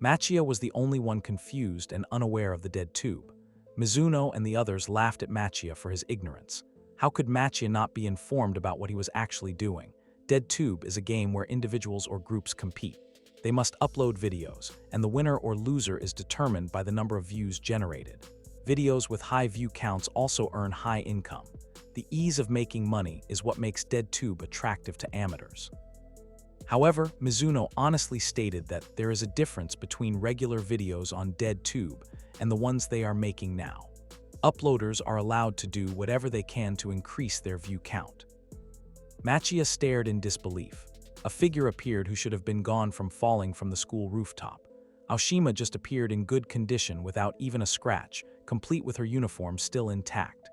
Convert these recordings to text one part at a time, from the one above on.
Machia was the only one confused and unaware of the dead tube. Mizuno and the others laughed at Machia for his ignorance. How could Machia not be informed about what he was actually doing? Dead Tube is a game where individuals or groups compete. They must upload videos, and the winner or loser is determined by the number of views generated. Videos with high view counts also earn high income. The ease of making money is what makes Dead Tube attractive to amateurs. However, Mizuno honestly stated that there is a difference between regular videos on Dead Tube and the ones they are making now. Uploaders are allowed to do whatever they can to increase their view count. Machia stared in disbelief. A figure appeared who should have been gone from falling from the school rooftop. Aoshima just appeared in good condition without even a scratch, complete with her uniform still intact.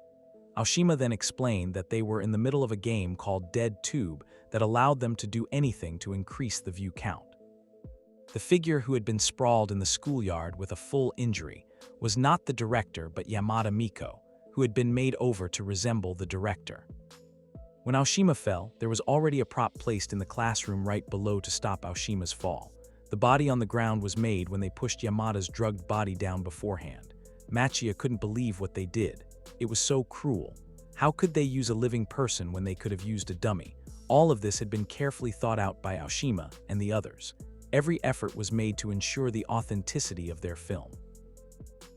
Aoshima then explained that they were in the middle of a game called Dead Tube that allowed them to do anything to increase the view count. The figure who had been sprawled in the schoolyard with a full injury was not the director but Yamada Miko, who had been made over to resemble the director. When Aoshima fell, there was already a prop placed in the classroom right below to stop Aoshima's fall. The body on the ground was made when they pushed Yamada's drugged body down beforehand. Machia couldn't believe what they did. It was so cruel. How could they use a living person when they could have used a dummy? All of this had been carefully thought out by Aoshima and the others. Every effort was made to ensure the authenticity of their film.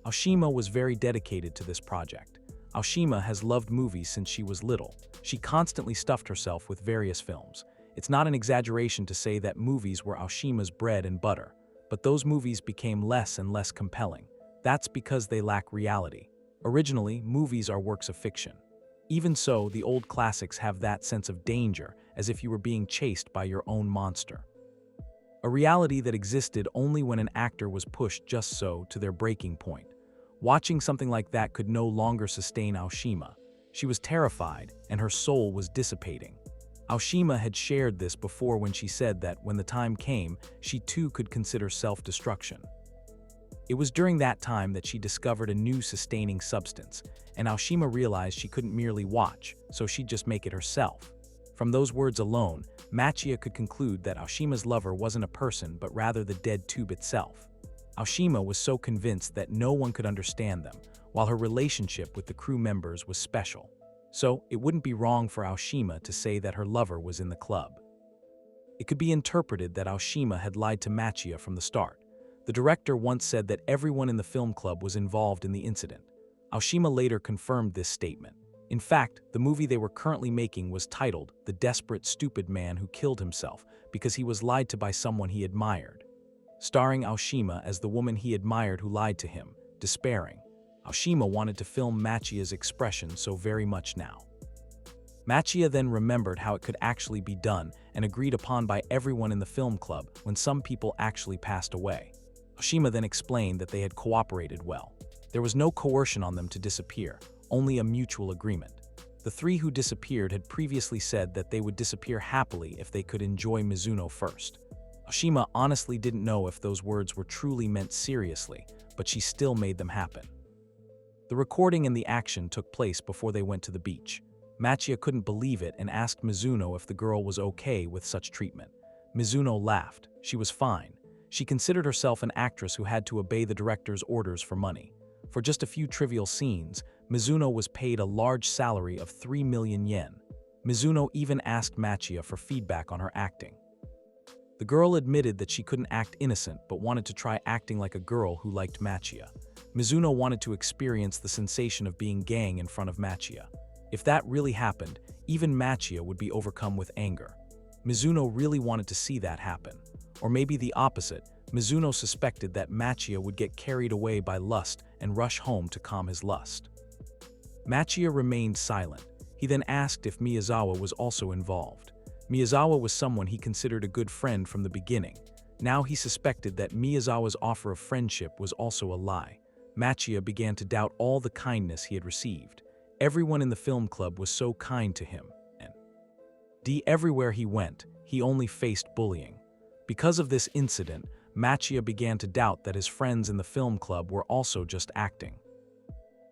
Aoshima was very dedicated to this project. Aoshima has loved movies since she was little. She constantly stuffed herself with various films. It's not an exaggeration to say that movies were Aoshima's bread and butter, but those movies became less and less compelling. That's because they lack reality. Originally, movies are works of fiction. Even so, the old classics have that sense of danger, as if you were being chased by your own monster. A reality that existed only when an actor was pushed just so to their breaking point. Watching something like that could no longer sustain Aoshima. She was terrified, and her soul was dissipating. Aoshima had shared this before when she said that when the time came, she too could consider self-destruction. It was during that time that she discovered a new sustaining substance, and Aoshima realized she couldn't merely watch, so she'd just make it herself. From those words alone, Machia could conclude that Aoshima's lover wasn't a person but rather the dead tube itself. Aoshima was so convinced that no one could understand them, while her relationship with the crew members was special. So, it wouldn't be wrong for Aoshima to say that her lover was in the club. It could be interpreted that Aoshima had lied to Machia from the start. The director once said that everyone in the film club was involved in the incident. Aoshima later confirmed this statement. In fact, the movie they were currently making was titled The Desperate Stupid Man Who Killed Himself because he was lied to by someone he admired. Starring Aoshima as the woman he admired who lied to him, despairing. Aoshima wanted to film Machia's expression so very much now. Machia then remembered how it could actually be done and agreed upon by everyone in the film club when some people actually passed away. Aoshima then explained that they had cooperated well. There was no coercion on them to disappear, only a mutual agreement. The three who disappeared had previously said that they would disappear happily if they could enjoy Mizuno first. Aoshima honestly didn't know if those words were truly meant seriously, but she still made them happen. The recording and the action took place before they went to the beach. Machia couldn't believe it and asked Mizuno if the girl was okay with such treatment. Mizuno laughed. She was fine. She considered herself an actress who had to obey the director's orders for money. For just a few trivial scenes, Mizuno was paid a large salary of 3 million yen. Mizuno even asked Machia for feedback on her acting. The girl admitted that she couldn't act innocent but wanted to try acting like a girl who liked Machia. Mizuno wanted to experience the sensation of being gang in front of Machia. If that really happened, even Machia would be overcome with anger. Mizuno really wanted to see that happen. Or maybe the opposite, Mizuno suspected that Machia would get carried away by lust and rush home to calm his lust. Machia remained silent. He then asked if Miyazawa was also involved. Miyazawa was someone he considered a good friend from the beginning. Now he suspected that Miyazawa's offer of friendship was also a lie. Machia began to doubt all the kindness he had received. Everyone in the film club was so kind to him, and everywhere he went, he only faced bullying. Because of this incident, Machia began to doubt that his friends in the film club were also just acting.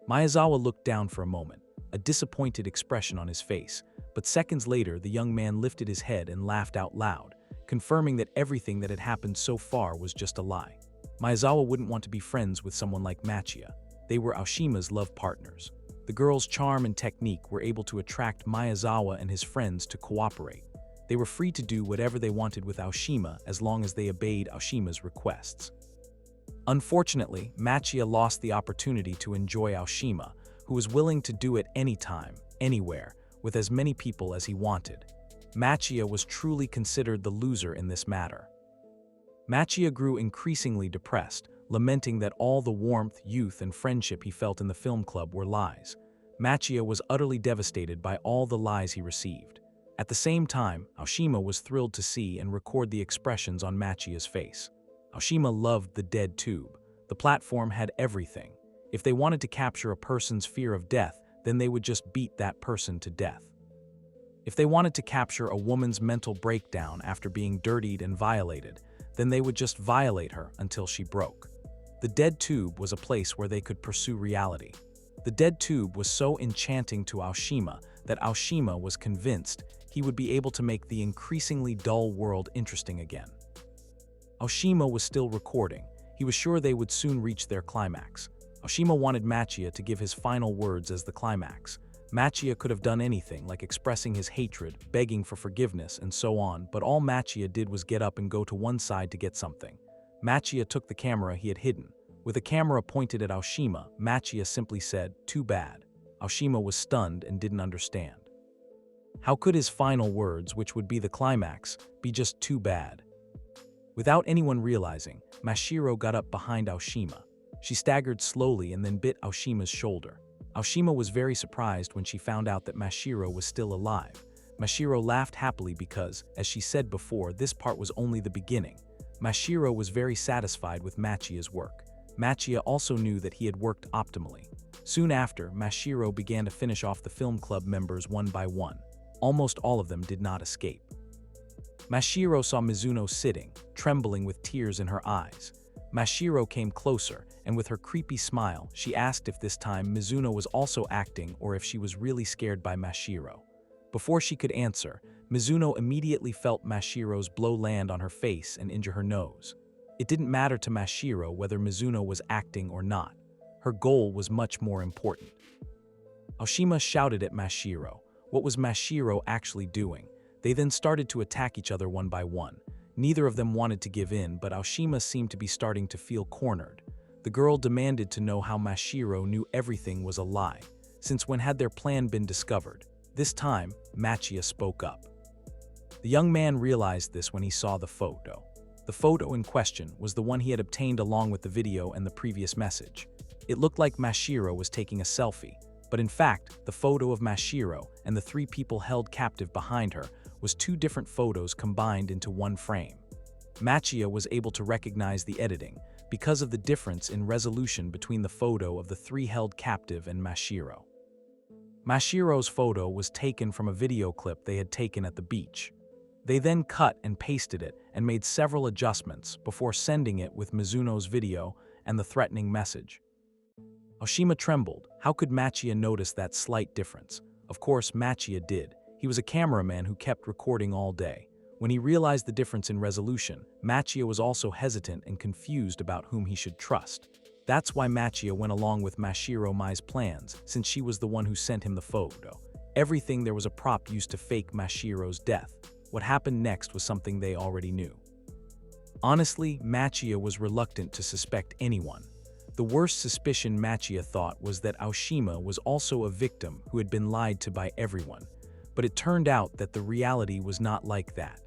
Miyazawa looked down for a moment, a disappointed expression on his face, but seconds later the young man lifted his head and laughed out loud, confirming that everything that had happened so far was just a lie. Maezawa wouldn't want to be friends with someone like Machia. They were Aoshima's love partners. The girl's charm and technique were able to attract Maezawa and his friends to cooperate. They were free to do whatever they wanted with Aoshima as long as they obeyed Aoshima's requests. Unfortunately, Machia lost the opportunity to enjoy Aoshima, who was willing to do it anytime, anywhere, with as many people as he wanted. Machia was truly considered the loser in this matter. Machia grew increasingly depressed, lamenting that all the warmth, youth, and friendship he felt in the film club were lies. Machia was utterly devastated by all the lies he received. At the same time, Aoshima was thrilled to see and record the expressions on Machia's face. Aoshima loved the dead tube. The platform had everything. If they wanted to capture a person's fear of death, then they would just beat that person to death. If they wanted to capture a woman's mental breakdown after being dirtied and violated, then they would just violate her until she broke. The dead tube was a place where they could pursue reality. The dead tube was so enchanting to Aoshima that Aoshima was convinced he would be able to make the increasingly dull world interesting again. Aoshima was still recording. He was sure they would soon reach their climax. Aoshima wanted Machia to give his final words as the climax. Machia could have done anything, like expressing his hatred, begging for forgiveness, and so on, but all Machia did was get up and go to one side to get something. Machia took the camera he had hidden. With a camera pointed at Aoshima, Machia simply said, "Too bad." Aoshima was stunned and didn't understand. How could his final words, which would be the climax, be just too bad? Without anyone realizing, Mashiro got up behind Aoshima. She staggered slowly and then bit Aoshima's shoulder. Aoshima was very surprised when she found out that Mashiro was still alive. Mashiro laughed happily because, as she said before, this part was only the beginning. Mashiro was very satisfied with Machia's work. Machia also knew that he had worked optimally. Soon after, Mashiro began to finish off the film club members one by one. Almost all of them did not escape. Mashiro saw Mizuno sitting, trembling with tears in her eyes. Mashiro came closer, and with her creepy smile, she asked if this time Mizuno was also acting or if she was really scared by Mashiro. Before she could answer, Mizuno immediately felt Mashiro's blow land on her face and injure her nose. It didn't matter to Mashiro whether Mizuno was acting or not. Her goal was much more important. Aoshima shouted at Mashiro. What was Mashiro actually doing? They then started to attack each other one by one. Neither of them wanted to give in, but Aoshima seemed to be starting to feel cornered. The girl demanded to know how Mashiro knew everything was a lie, since when had their plan been discovered? This time, Machia spoke up. The young man realized this when he saw the photo. The photo in question was the one he had obtained along with the video and the previous message. It looked like Mashiro was taking a selfie, but in fact, the photo of Mashiro and the three people held captive behind her was two different photos combined into one frame. Machia was able to recognize the editing because of the difference in resolution between the photo of the three held captive and Mashiro. Mashiro's photo was taken from a video clip they had taken at the beach. They then cut and pasted it and made several adjustments before sending it with Mizuno's video and the threatening message. Aoshima trembled. How could Machia notice that slight difference? Of course, Machia did. He was a cameraman who kept recording all day. When he realized the difference in resolution, Machia was also hesitant and confused about whom he should trust. That's why Machia went along with Mashiro Mai's plans, since she was the one who sent him the photo. Everything there was a prop used to fake Mashiro's death. What happened next was something they already knew. Honestly, Machia was reluctant to suspect anyone. The worst suspicion Machia thought was that Aoshima was also a victim who had been lied to by everyone. But it turned out that the reality was not like that.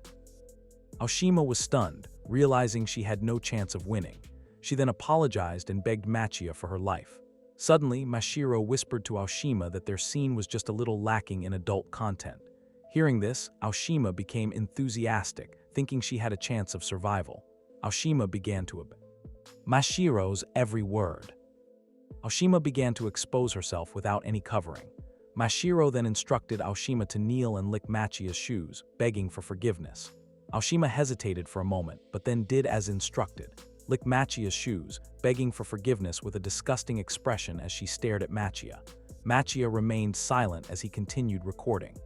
Aoshima was stunned, realizing she had no chance of winning. She then apologized and begged Machia for her life. Suddenly, Mashiro whispered to Aoshima that their scene was just a little lacking in adult content. Hearing this, Aoshima became enthusiastic, thinking she had a chance of survival. Aoshima began to obey Mashiro's every word. Aoshima began to expose herself without any covering. Mashiro then instructed Aoshima to kneel and lick Machia's shoes, begging for forgiveness. Aoshima hesitated for a moment, but then did as instructed. Lick Machia's shoes, begging for forgiveness with a disgusting expression as she stared at Machia. Machia remained silent as he continued recording.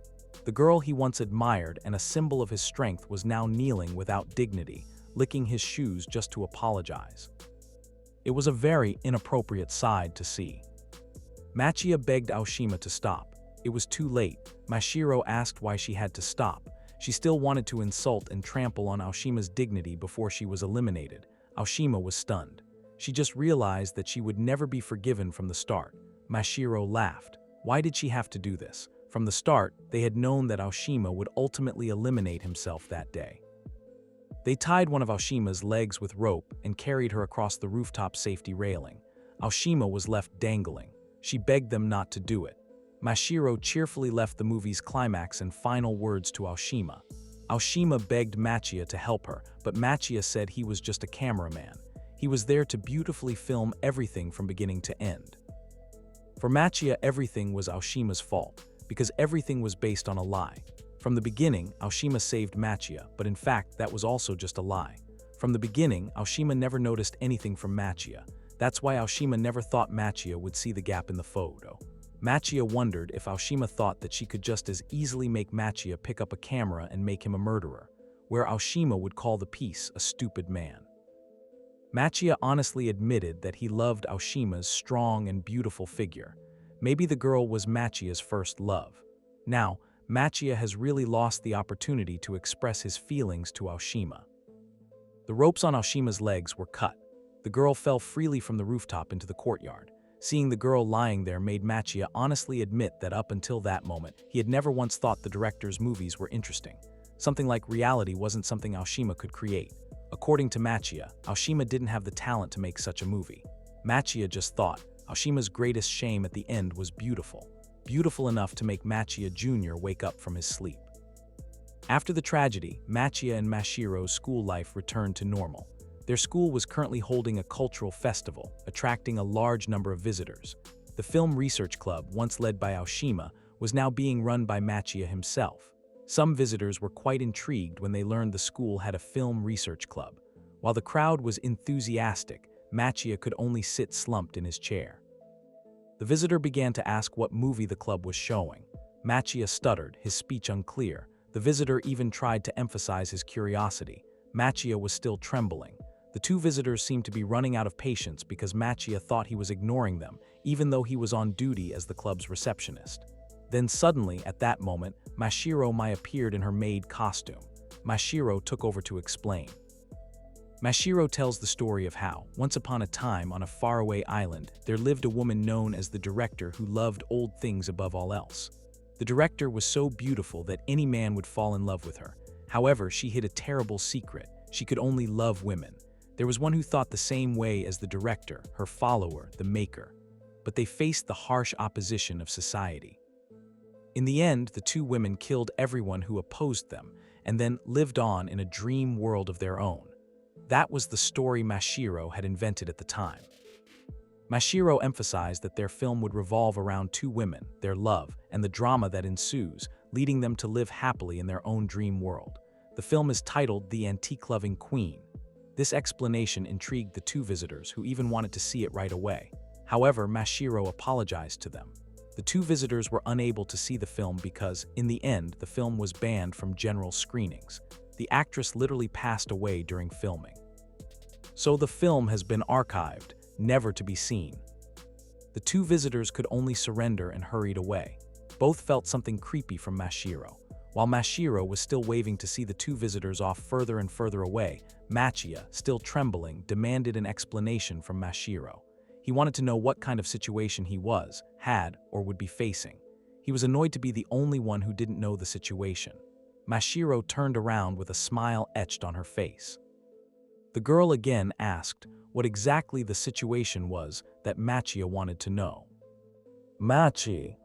The girl he once admired and a symbol of his strength was now kneeling without dignity, licking his shoes just to apologize. It was a very inappropriate side to see. Machia begged Aoshima to stop. It was too late. Mashiro asked why she had to stop. She still wanted to insult and trample on Aoshima's dignity before she was eliminated. Aoshima was stunned. She just realized that she would never be forgiven from the start. Mashiro laughed. Why did she have to do this? From the start, they had known that Aoshima would ultimately eliminate himself that day. They tied one of Aoshima's legs with rope and carried her across the rooftop safety railing. Aoshima was left dangling. She begged them not to do it. Mashiro cheerfully left the movie's climax and final words to Aoshima. Aoshima begged Machia to help her, but Machia said he was just a cameraman. He was there to beautifully film everything from beginning to end. For Machia, everything was Aoshima's fault, because everything was based on a lie. From the beginning, Aoshima saved Machia, but in fact, that was also just a lie. From the beginning, Aoshima never noticed anything from Machia. That's why Aoshima never thought Machia would see the gap in the photo. Machia wondered if Aoshima thought that she could just as easily make Machia pick up a camera and make him a murderer, where Aoshima would call the piece a stupid man. Machia honestly admitted that he loved Aoshima's strong and beautiful figure. Maybe the girl was Machia's first love. Now, Machia has really lost the opportunity to express his feelings to Aoshima. The ropes on Aoshima's legs were cut. The girl fell freely from the rooftop into the courtyard. Seeing the girl lying there made Machia honestly admit that up until that moment, he had never once thought the director's movies were interesting. Something like reality wasn't something Aoshima could create. According to Machia, Aoshima didn't have the talent to make such a movie. Machia just thought Aoshima's greatest shame at the end was beautiful. Beautiful enough to make Machia Jr. wake up from his sleep. After the tragedy, Machia and Mashiro's school life returned to normal. Their school was currently holding a cultural festival, attracting a large number of visitors. The film research club, once led by Aoshima, was now being run by Machia himself. Some visitors were quite intrigued when they learned the school had a film research club. While the crowd was enthusiastic, Machia could only sit slumped in his chair. The visitor began to ask what movie the club was showing. Machia stuttered, his speech unclear. The visitor even tried to emphasize his curiosity. Machia was still trembling. The two visitors seemed to be running out of patience because Machia thought he was ignoring them, even though he was on duty as the club's receptionist. Then suddenly, at that moment, Mashiro Mai appeared in her maid costume. Mashiro took over to explain. Mashiro tells the story of how, once upon a time on a faraway island, there lived a woman known as the director who loved old things above all else. The director was so beautiful that any man would fall in love with her. However, she hid a terrible secret. She could only love women. There was one who thought the same way as the director, her follower, the maker. But they faced the harsh opposition of society. In the end, the two women killed everyone who opposed them, and then lived on in a dream world of their own. That was the story Mashiro had invented at the time. Mashiro emphasized that their film would revolve around two women, their love, and the drama that ensues, leading them to live happily in their own dream world. The film is titled The Antique-Loving Queen. This explanation intrigued the two visitors, who even wanted to see it right away. However, Mashiro apologized to them. The two visitors were unable to see the film because, in the end, the film was banned from general screenings. The actress literally passed away during filming. So the film has been archived, never to be seen. The two visitors could only surrender and hurried away. Both felt something creepy from Mashiro. While Mashiro was still waving to see the two visitors off further and further away, Machia, still trembling, demanded an explanation from Mashiro. He wanted to know what kind of situation he was, had, or would be facing. He was annoyed to be the only one who didn't know the situation. Mashiro turned around with a smile etched on her face. The girl again asked what exactly the situation was that Machia wanted to know. Machi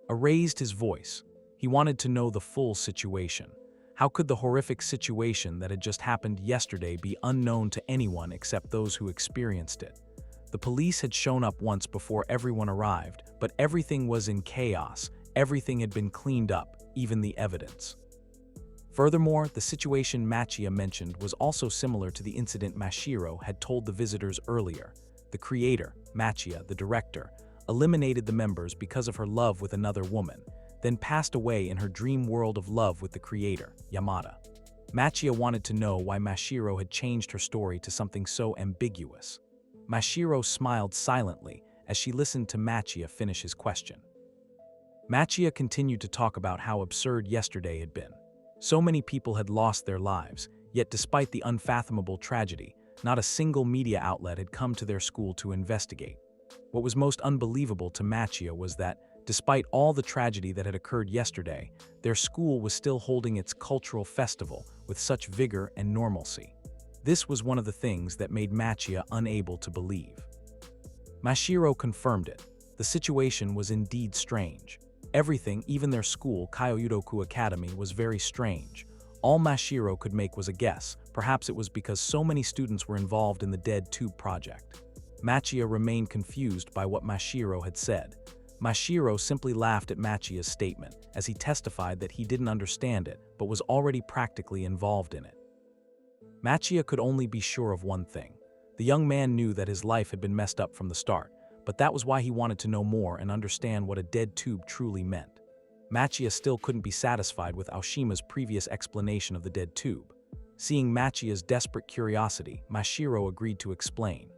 raised his voice. He wanted to know the full situation. How could the horrific situation that had just happened yesterday be unknown to anyone except those who experienced it? The police had shown up once before everyone arrived, but everything was in chaos. Everything had been cleaned up, even the evidence. Furthermore, the situation Machia mentioned was also similar to the incident Mashiro had told the visitors earlier. The creator, Machia, the director, eliminated the members because of her love with another woman, then passed away in her dream world of love with the creator, Yamada. Machia wanted to know why Mashiro had changed her story to something so ambiguous. Mashiro smiled silently as she listened to Machia finish his question. Machia continued to talk about how absurd yesterday had been. So many people had lost their lives, yet despite the unfathomable tragedy, not a single media outlet had come to their school to investigate. What was most unbelievable to Machia was that, despite all the tragedy that had occurred yesterday, their school was still holding its cultural festival with such vigor and normalcy. This was one of the things that made Machia unable to believe. Mashiro confirmed it. The situation was indeed strange. Everything, even their school, Kyoyudoku Academy, was very strange. All Mashiro could make was a guess. Perhaps it was because so many students were involved in the Dead Tube project. Machia remained confused by what Mashiro had said. Mashiro simply laughed at Machia's statement, as he testified that he didn't understand it, but was already practically involved in it. Machia could only be sure of one thing. The young man knew that his life had been messed up from the start, but that was why he wanted to know more and understand what a dead tube truly meant. Machia still couldn't be satisfied with Aoshima's previous explanation of the dead tube. Seeing Machia's desperate curiosity, Mashiro agreed to explain.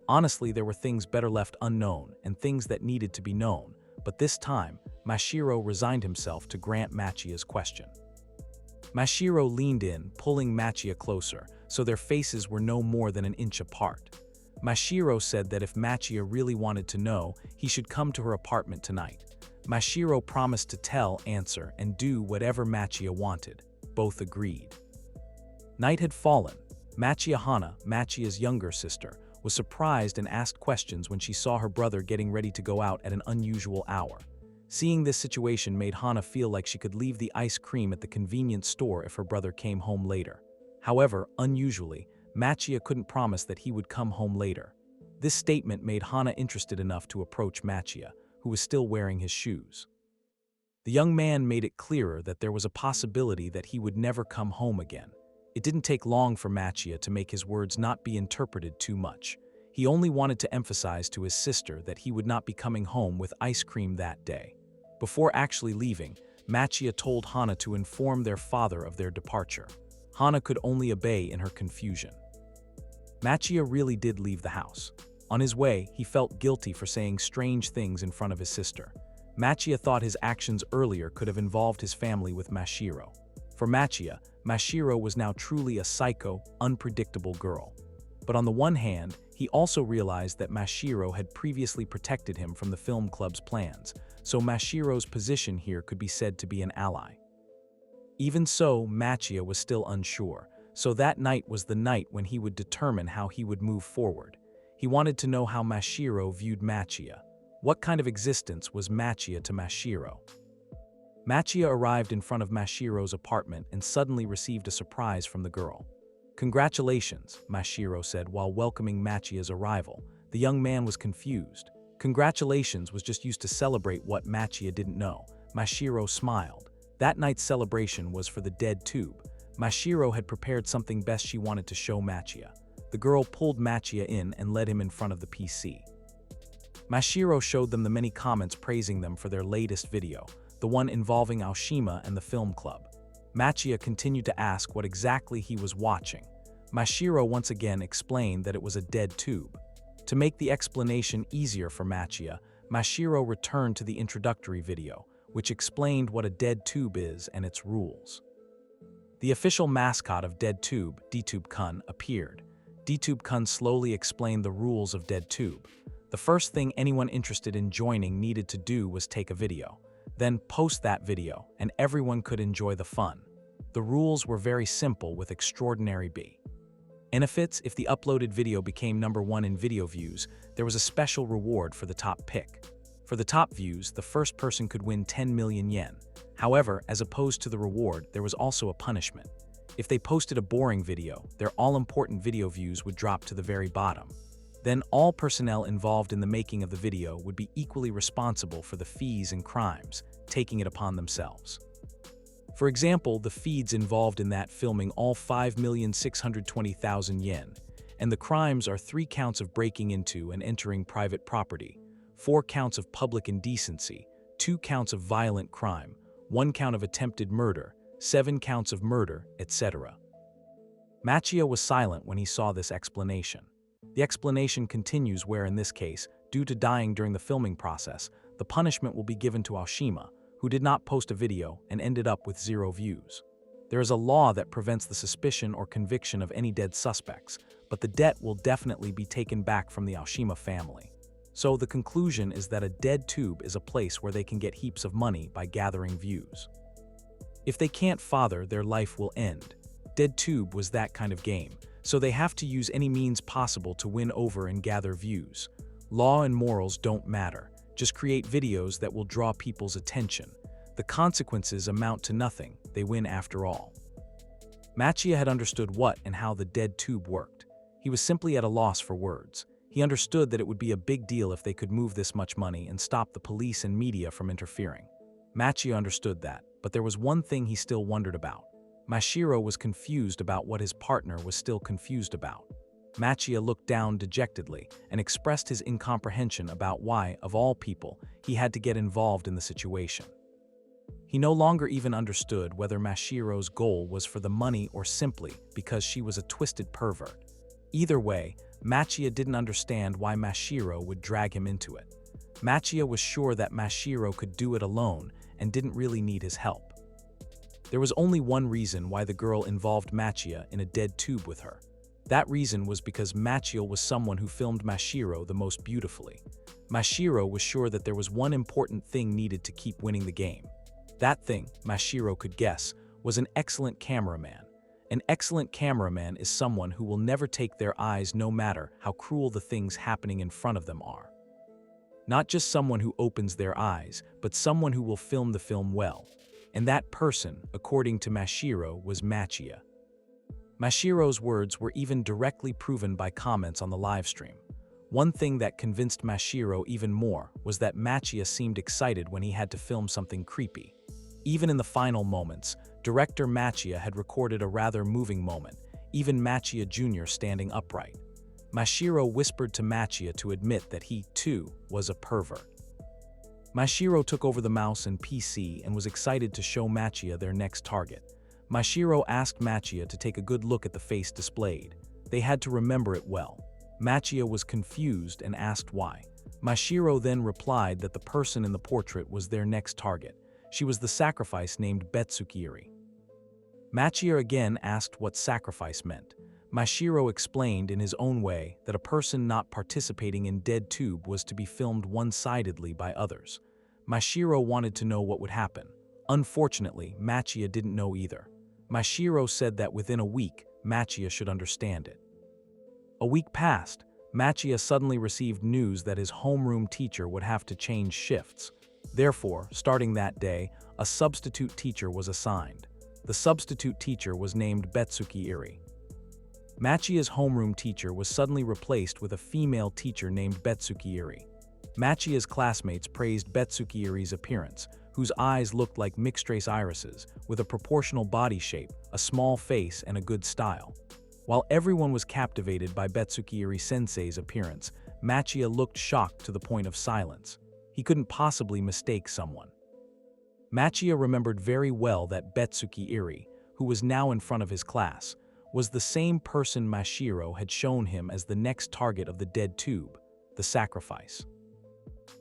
Honestly, there were things better left unknown and things that needed to be known, but this time, Mashiro resigned himself to grant Machia's question. Mashiro leaned in, pulling Machia closer, so their faces were no more than an inch apart. Mashiro said that if Machia really wanted to know, he should come to her apartment tonight. Mashiro promised to tell, answer, and do whatever Machia wanted. Both agreed. Night had fallen. Machia Hana, Machia's younger sister, was surprised and asked questions when she saw her brother getting ready to go out at an unusual hour. Seeing this situation made Hana feel like she could leave the ice cream at the convenience store if her brother came home later. However, unusually, Machia couldn't promise that he would come home later. This statement made Hana interested enough to approach Machia, who was still wearing his shoes. The young man made it clearer that there was a possibility that he would never come home again. It didn't take long for Machia to make his words not be interpreted too much. He only wanted to emphasize to his sister that he would not be coming home with ice cream that day. Before actually leaving, Machia told Hana to inform their father of their departure. Hana could only obey in her confusion. Machia really did leave the house. On his way, he felt guilty for saying strange things in front of his sister. Machia thought his actions earlier could have involved his family with Mashiro. For Machia, Mashiro was now truly a psycho, unpredictable girl. But on the one hand, he also realized that Mashiro had previously protected him from the film club's plans, so Mashiro's position here could be said to be an ally. Even so, Machia was still unsure, so that night was the night when he would determine how he would move forward. He wanted to know how Mashiro viewed Machia. What kind of existence was Machia to Mashiro? Machia arrived in front of Mashiro's apartment and suddenly received a surprise from the girl. "Congratulations," Mashiro said while welcoming Machia's arrival. The young man was confused. Congratulations was just used to celebrate what Machia didn't know. Mashiro smiled. That night's celebration was for the dead tube. Mashiro had prepared something best she wanted to show Machia. The girl pulled Machia in and led him in front of the PC. Mashiro showed them the many comments praising them for their latest video, the one involving Aoshima and the film club. Machia continued to ask what exactly he was watching. Mashiro once again explained that it was a dead tube. To make the explanation easier for Machia, Mashiro returned to the introductory video, which explained what a dead tube is and its rules. The official mascot of Dead Tube, D-Tube-kun, appeared. D-Tube-kun slowly explained the rules of Dead Tube. The first thing anyone interested in joining needed to do was take a video. Then post that video, and everyone could enjoy the fun. The rules were very simple with extraordinary benefits. If the uploaded video became #1 in video views, there was a special reward for the top pick. For the top views, the first person could win 10 million yen. However, as opposed to the reward, there was also a punishment. If they posted a boring video, their all-important video views would drop to the very bottom. Then all personnel involved in the making of the video would be equally responsible for the fees and crimes, taking it upon themselves. For example, the feeds involved in that filming all 5,620,000 yen, and the crimes are 3 counts of breaking into and entering private property, 4 counts of public indecency, 2 counts of violent crime, 1 count of attempted murder, 7 counts of murder, etc. Machia was silent when he saw this explanation. The explanation continues where in this case, due to dying during the filming process, the punishment will be given to Aoshima, who did not post a video and ended up with 0 views. There is a law that prevents the suspicion or conviction of any dead suspects, but the debt will definitely be taken back from the Aoshima family. So the conclusion is that a dead tube is a place where they can get heaps of money by gathering views. If they can't father, their life will end. Dead tube was that kind of game, so they have to use any means possible to win over and gather views. Law and morals don't matter, just create videos that will draw people's attention. The consequences amount to nothing, they win after all. Machia had understood what and how the dead tube worked. He was simply at a loss for words. He understood that it would be a big deal if they could move this much money and stop the police and media from interfering. Machia understood that, but there was one thing he still wondered about. Mashiro was confused about what his partner was still confused about. Machia looked down dejectedly and expressed his incomprehension about why, of all people, he had to get involved in the situation. He no longer even understood whether Mashiro's goal was for the money or simply because she was a twisted pervert. Either way, Machia didn't understand why Mashiro would drag him into it. Machia was sure that Mashiro could do it alone and didn't really need his help. There was only one reason why the girl involved Machia in a dead tube with her. That reason was because Machia was someone who filmed Mashiro the most beautifully. Mashiro was sure that there was one important thing needed to keep winning the game. That thing, Mashiro could guess, was an excellent cameraman. An excellent cameraman is someone who will never take their eyes no matter how cruel the things happening in front of them are. Not just someone who opens their eyes, but someone who will film the film well. And that person, according to Mashiro, was Machia. Mashiro's words were even directly proven by comments on the livestream. One thing that convinced Mashiro even more was that Machia seemed excited when he had to film something creepy. Even in the final moments, director Machia had recorded a rather moving moment, even Machia Jr. standing upright. Mashiro whispered to Machia to admit that he, too, was a pervert. Mashiro took over the mouse and PC and was excited to show Machia their next target. Mashiro asked Machia to take a good look at the face displayed. They had to remember it well. Machia was confused and asked why. Mashiro then replied that the person in the portrait was their next target. She was the sacrifice named Betsukiiri. Machia again asked what sacrifice meant. Mashiro explained in his own way that a person not participating in Dead Tube was to be filmed one-sidedly by others. Mashiro wanted to know what would happen. Unfortunately, Machia didn't know either. Mashiro said that within a week, Machia should understand it. A week passed. Machia suddenly received news that his homeroom teacher would have to change shifts. Therefore, starting that day, a substitute teacher was assigned. The substitute teacher was named Betsukiiri. Machia's homeroom teacher was suddenly replaced with a female teacher named Betsukiiri. Machia's classmates praised Betsukiiri's appearance, whose eyes looked like mixed-race irises, with a proportional body shape, a small face, and a good style. While everyone was captivated by Betsukiiri sensei's appearance, Machia looked shocked to the point of silence. He couldn't possibly mistake someone. Machia remembered very well that Betsukiiri, who was now in front of his class, was the same person Mashiro had shown him as the next target of the Dead Tube, the sacrifice.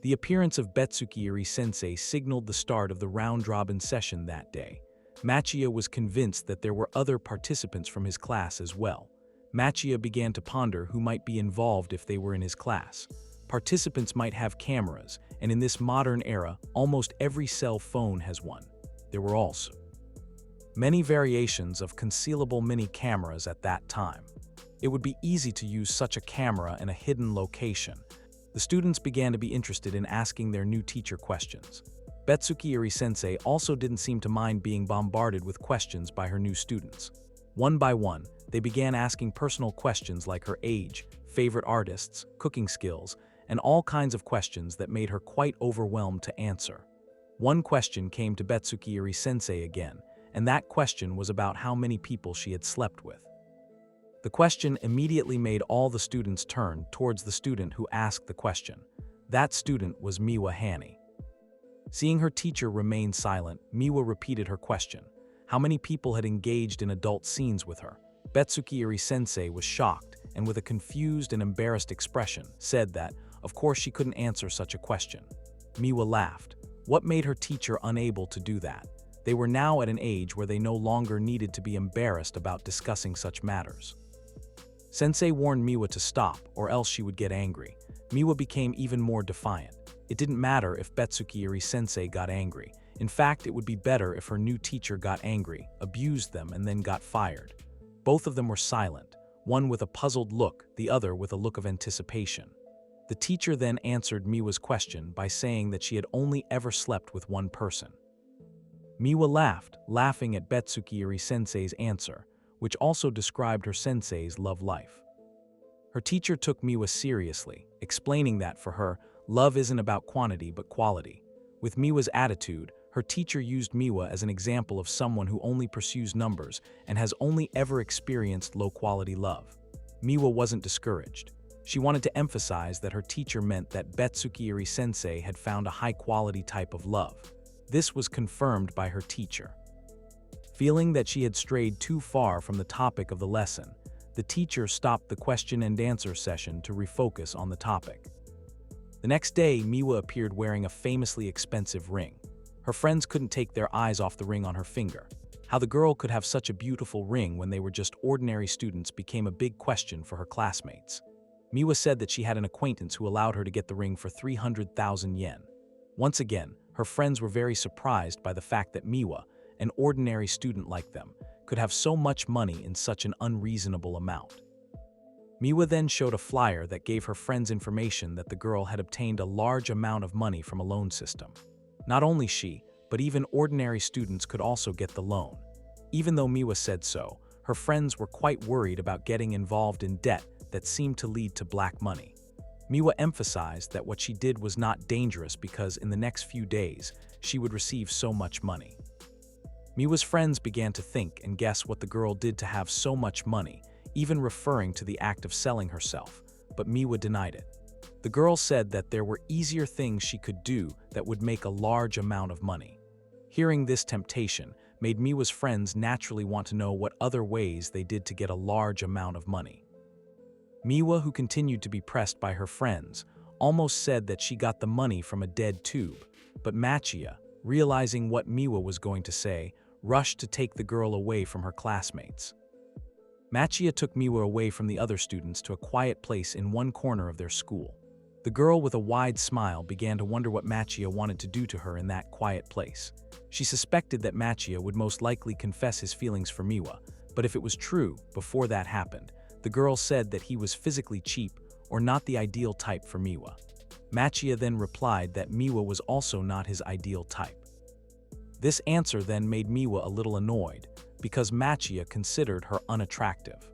The appearance of Betsukiiri sensei signaled the start of the round-robin session that day. Machia was convinced that there were other participants from his class as well. Machia began to ponder who might be involved if they were in his class. Participants might have cameras, and in this modern era, almost every cell phone has one. There were also many variations of concealable mini cameras at that time. It would be easy to use such a camera in a hidden location. The students began to be interested in asking their new teacher questions. Betsukiiri sensei also didn't seem to mind being bombarded with questions by her new students. One by one, they began asking personal questions like her age, favorite artists, cooking skills, and all kinds of questions that made her quite overwhelmed to answer. One question came to Betsukiiri sensei again, and that question was about how many people she had slept with. The question immediately made all the students turn towards the student who asked the question. That student was Miwa Hani. Seeing her teacher remain silent, Miwa repeated her question. How many people had engaged in adult scenes with her? Betsukiiri sensei was shocked, and with a confused and embarrassed expression, said that, of course, she couldn't answer such a question. Miwa laughed. What made her teacher unable to do that? They were now at an age where they no longer needed to be embarrassed about discussing such matters. Sensei warned Miwa to stop, or else she would get angry. Miwa became even more defiant. It didn't matter if Betsukiri-sensei got angry. In fact, it would be better if her new teacher got angry, abused them, and then got fired. Both of them were silent, one with a puzzled look, the other with a look of anticipation. The teacher then answered Miwa's question by saying that she had only ever slept with one person. Miwa laughed, laughing at Betsukiri-sensei's answer, which also described her sensei's love life. Her teacher took Miwa seriously, explaining that for her, love isn't about quantity but quality. With Miwa's attitude, her teacher used Miwa as an example of someone who only pursues numbers and has only ever experienced low-quality love. Miwa wasn't discouraged. She wanted to emphasize that her teacher meant that Betsukiri-sensei had found a high-quality type of love. This was confirmed by her teacher. Feeling that she had strayed too far from the topic of the lesson, the teacher stopped the question-and-answer session to refocus on the topic. The next day, Miwa appeared wearing a famously expensive ring. Her friends couldn't take their eyes off the ring on her finger. How the girl could have such a beautiful ring when they were just ordinary students became a big question for her classmates. Miwa said that she had an acquaintance who allowed her to get the ring for 300,000 yen. Once again, her friends were very surprised by the fact that Miwa, an ordinary student like them, could have so much money in such an unreasonable amount. Miwa then showed a flyer that gave her friends information that the girl had obtained a large amount of money from a loan system. Not only she, but even ordinary students could also get the loan. Even though Miwa said so, her friends were quite worried about getting involved in debt that seemed to lead to black money. Miwa emphasized that what she did was not dangerous because in the next few days, she would receive so much money. Miwa's friends began to think and guess what the girl did to have so much money, even referring to the act of selling herself, but Miwa denied it. The girl said that there were easier things she could do that would make a large amount of money. Hearing this temptation made Miwa's friends naturally want to know what other ways they did to get a large amount of money. Miwa, who continued to be pressed by her friends, almost said that she got the money from a dead tube, but Machia, realizing what Miwa was going to say, rushed to take the girl away from her classmates. Machia took Miwa away from the other students to a quiet place in one corner of their school. The girl with a wide smile began to wonder what Machia wanted to do to her in that quiet place. She suspected that Machia would most likely confess his feelings for Miwa, but if it was true, before that happened, the girl said that he was physically cheap or not the ideal type for Miwa. Machia then replied that Miwa was also not his ideal type. This answer then made Miwa a little annoyed, because Machia considered her unattractive.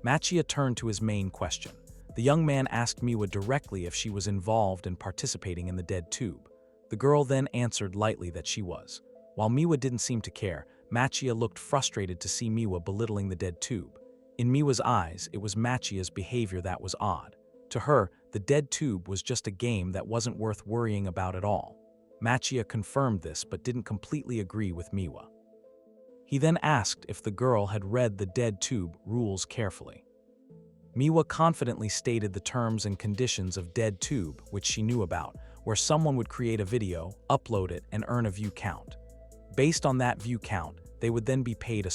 Machia turned to his main question. The young man asked Miwa directly if she was involved in participating in the dead tube. The girl then answered lightly that she was. While Miwa didn't seem to care, Machia looked frustrated to see Miwa belittling the dead tube. In Miwa's eyes, it was Machia's behavior that was odd. To her, the dead tube was just a game that wasn't worth worrying about at all. Machia confirmed this but didn't completely agree with Miwa. He then asked if the girl had read the dead tube rules carefully. Miwa confidently stated the terms and conditions of dead tube, which she knew about, where someone would create a video, upload it, and earn a view count. Based on that view count, they would then be paid a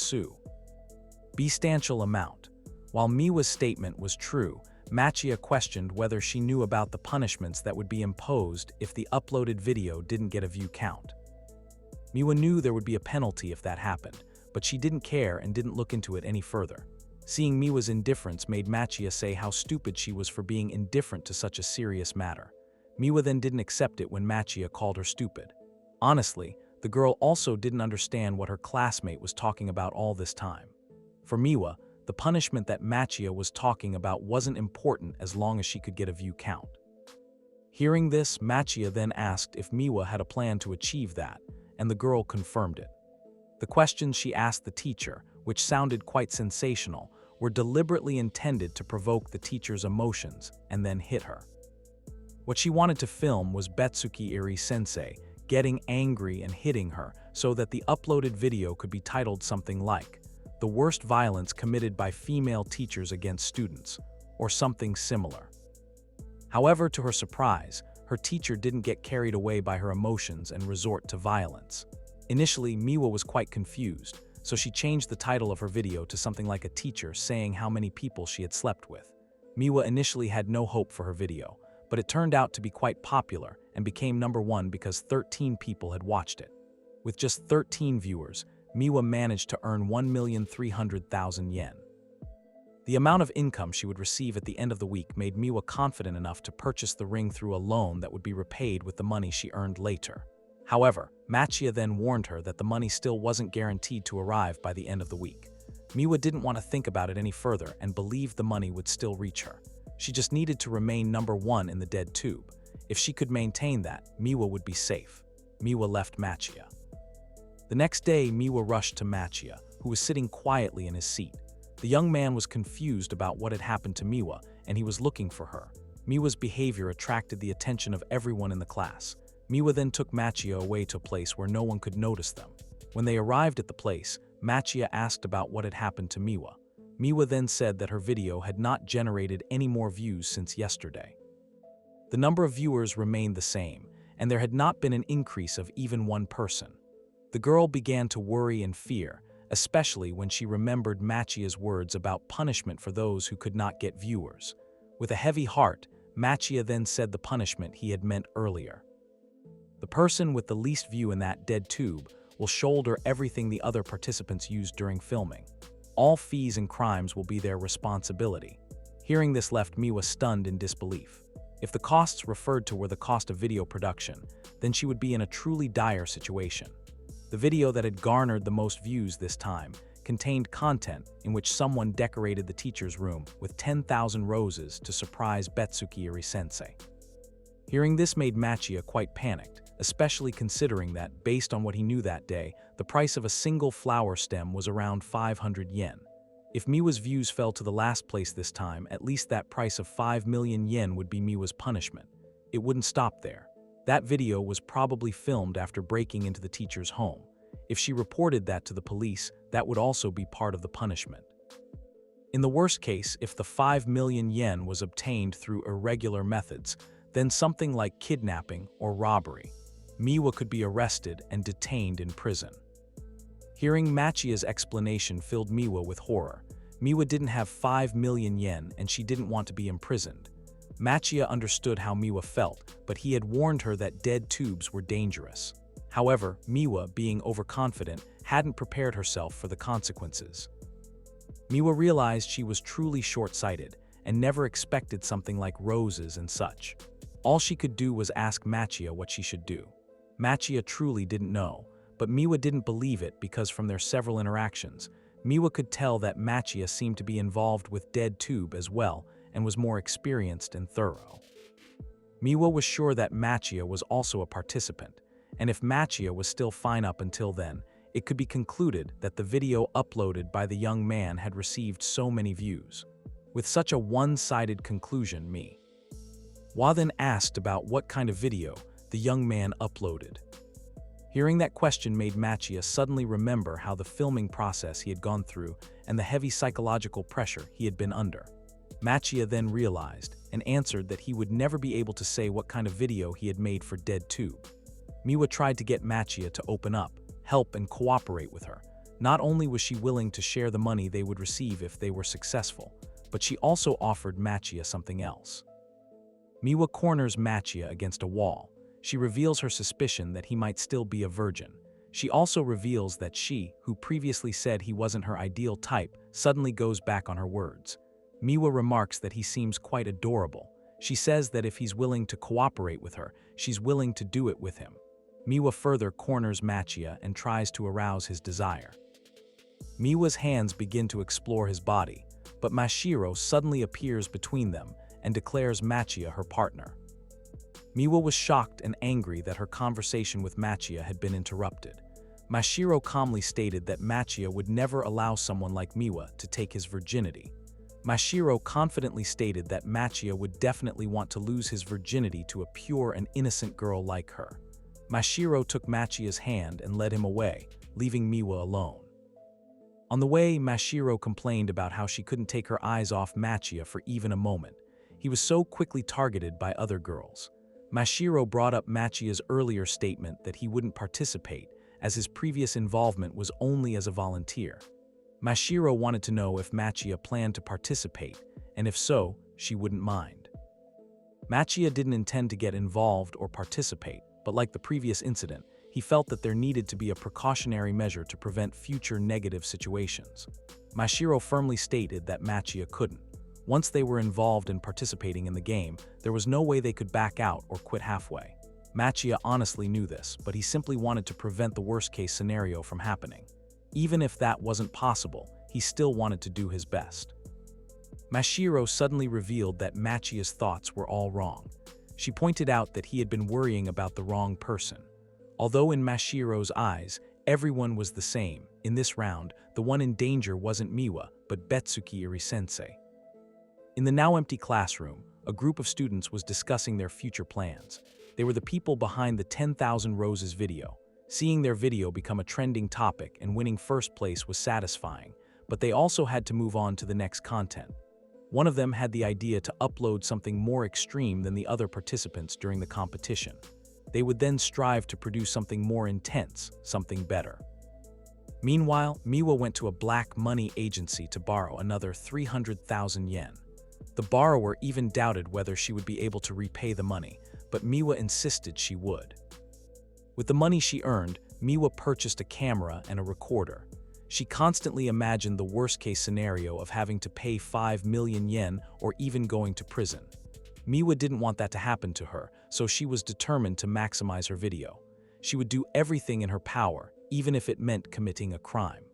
substantial amount. While Miwa's statement was true, Machia questioned whether she knew about the punishments that would be imposed if the uploaded video didn't get a view count. Miwa knew there would be a penalty if that happened, but she didn't care and didn't look into it any further. Seeing Miwa's indifference made Machia say how stupid she was for being indifferent to such a serious matter. Miwa then didn't accept it when Machia called her stupid. Honestly, the girl also didn't understand what her classmate was talking about all this time. For Miwa, the punishment that Machia was talking about wasn't important as long as she could get a view count. Hearing this, Machia then asked if Miwa had a plan to achieve that, and the girl confirmed it. The questions she asked the teacher, which sounded quite sensational, were deliberately intended to provoke the teacher's emotions and then hit her. What she wanted to film was Betsukiri-sensei getting angry and hitting her so that the uploaded video could be titled something like, the worst violence committed by female teachers against students, or something similar. However, to her surprise, her teacher didn't get carried away by her emotions and resort to violence. Initially, Manhwa was quite confused, so she changed the title of her video to something like a teacher saying how many people she had slept with. Manhwa initially had no hope for her video, but it turned out to be quite popular and became #1 because 13 people had watched it. With just 13 viewers, Manhwa managed to earn 1,300,000 yen. The amount of income she would receive at the end of the week made Manhwa confident enough to purchase the ring through a loan that would be repaid with the money she earned later. However, Manhwa then warned her that the money still wasn't guaranteed to arrive by the end of the week. Manhwa didn't want to think about it any further and believed the money would still reach her. She just needed to remain #1 in the dead tube. If she could maintain that, Manhwa would be safe. Manhwa left Manhwa. The next day, Manhwa rushed to Manhwa, who was sitting quietly in his seat. The young man was confused about what had happened to Manhwa, and he was looking for her. Manhwa's behavior attracted the attention of everyone in the class. Manhwa then took Manhwa away to a place where no one could notice them. When they arrived at the place, Manhwa asked about what had happened to Manhwa. Manhwa then said that her video had not generated any more views since yesterday. The number of viewers remained the same, and there had not been an increase of even one person. The girl began to worry and fear, especially when she remembered Manhwa's words about punishment for those who could not get viewers. With a heavy heart, Manhwa then said the punishment he had meant earlier. The person with the least view in that dead tube will shoulder everything the other participants used during filming. All fees and crimes will be their responsibility. Hearing this left Manhwa stunned in disbelief. If the costs referred to were the cost of video production, then she would be in a truly dire situation. The video that had garnered the most views this time contained content in which someone decorated the teacher's room with 10,000 roses to surprise Betsukiri-sensei. Hearing this made Manhwa quite panicked, especially considering that, based on what he knew that day, the price of a single flower stem was around 500 yen. If Manhwa's views fell to the last place this time, at least that price of 5 million yen would be Manhwa's punishment. It wouldn't stop there. That video was probably filmed after breaking into the teacher's home. If she reported that to the police, that would also be part of the punishment. In the worst case, if the 5 million yen was obtained through irregular methods, then something like kidnapping or robbery, Manhwa could be arrested and detained in prison. Hearing Manhwa's explanation filled Manhwa with horror. Manhwa didn't have 5 million yen and she didn't want to be imprisoned. Manhwa understood how Manhwa felt, but he had warned her that dead tubes were dangerous. However, Manhwa, being overconfident, hadn't prepared herself for the consequences. Manhwa realized she was truly short-sighted and never expected something like roses and such. All she could do was ask Manhwa what she should do. Manhwa truly didn't know, but Manhwa didn't believe it because from their several interactions, Manhwa could tell that Manhwa seemed to be involved with dead tube as well and was more experienced and thorough. Manhwa was sure that Manhwa was also a participant, and if Manhwa was still fine up until then, it could be concluded that the video uploaded by the young man had received so many views. With such a one-sided conclusion, Manhwa then asked about what kind of video the young man uploaded. Hearing that question made Manhwa suddenly remember how the filming process he had gone through and the heavy psychological pressure he had been under. Manhwa then realized and answered that he would never be able to say what kind of video he had made for Dead Tube. Manhwa tried to get Manhwa to open up, help and cooperate with her. Not only was she willing to share the money they would receive if they were successful, but she also offered Manhwa something else. Manhwa corners Manhwa against a wall. She reveals her suspicion that he might still be a virgin. She also reveals that she, who previously said he wasn't her ideal type, suddenly goes back on her words. Manhwa remarks that he seems quite adorable. She says that if he's willing to cooperate with her, she's willing to do it with him. Manhwa further corners Manhwa and tries to arouse his desire. Manhwa's hands begin to explore his body, but Mashiro suddenly appears between them and declares Manhwa her partner. Manhwa was shocked and angry that her conversation with Manhwa had been interrupted. Mashiro calmly stated that Manhwa would never allow someone like Manhwa to take his virginity. Mashiro confidently stated that Manhwa would definitely want to lose his virginity to a pure and innocent girl like her. Mashiro took Manhwa's hand and led him away, leaving Manhwa alone. On the way, Mashiro complained about how she couldn't take her eyes off Machia for even a moment. He was so quickly targeted by other girls. Mashiro brought up Machia's earlier statement that he wouldn't participate, as his previous involvement was only as a volunteer. Mashiro wanted to know if Machia planned to participate, and if so, she wouldn't mind. Machia didn't intend to get involved or participate, but like the previous incident, he felt that there needed to be a precautionary measure to prevent future negative situations. Mashiro firmly stated that Machia couldn't. Once they were involved in participating in the game, there was no way they could back out or quit halfway. Machia honestly knew this, but he simply wanted to prevent the worst-case scenario from happening. Even if that wasn't possible, he still wanted to do his best. Mashiro suddenly revealed that Machia's thoughts were all wrong. She pointed out that he had been worrying about the wrong person. Although in Mashiro's eyes, everyone was the same, in this round, the one in danger wasn't Miwa, but Betsuki Iri-sensei. In the now empty classroom, a group of students was discussing their future plans. They were the people behind the 10,000 Roses video. Seeing their video become a trending topic and winning first place was satisfying, but they also had to move on to the next content. One of them had the idea to upload something more extreme than the other participants during the competition. They would then strive to produce something more intense, something better. Meanwhile, Miwa went to a black money agency to borrow another 300,000 yen. The borrower even doubted whether she would be able to repay the money, but Miwa insisted she would. With the money she earned, Miwa purchased a camera and a recorder. She constantly imagined the worst-case scenario of having to pay 5 million yen or even going to prison. Miwa didn't want that to happen to her, so she was determined to maximize her video. She would do everything in her power, even if it meant committing a crime.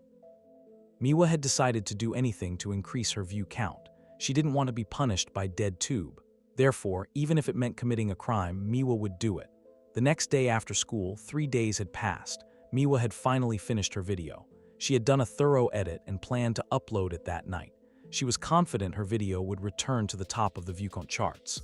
Miwa had decided to do anything to increase her view count. She didn't want to be punished by dead tube. Therefore, even if it meant committing a crime, Miwa would do it. The next day after school, 3 days had passed. Miwa had finally finished her video. She had done a thorough edit and planned to upload it that night. She was confident her video would return to the top of the view count charts.